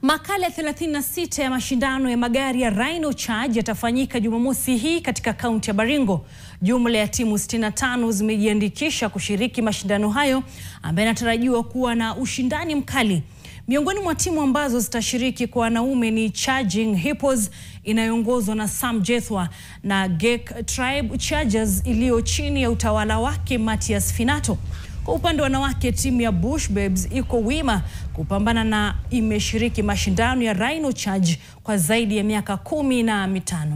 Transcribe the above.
Makala 36 ya mashindano ya magari ya Rhino Charge yatafanyika Jumamosi hii katika kaunti ya Baringo. Jumla ya timu 65 zimejiandikisha kushiriki mashindano hayo ambayo yanatarajiwa kuwa na ushindani mkali. Miongoni mwa timu ambazo zitashiriki kwa wanaume ni Charging Hippos inayoongozwa na Sam Jethwa na Gek Tribe Chargers iliyo chini ya utawala wake Matias Finato. Kwa upande wa wanawake, timu ya Bush Babes iko wima kupambana na imeshiriki mashindano ya Rhino Charge kwa zaidi ya miaka 15.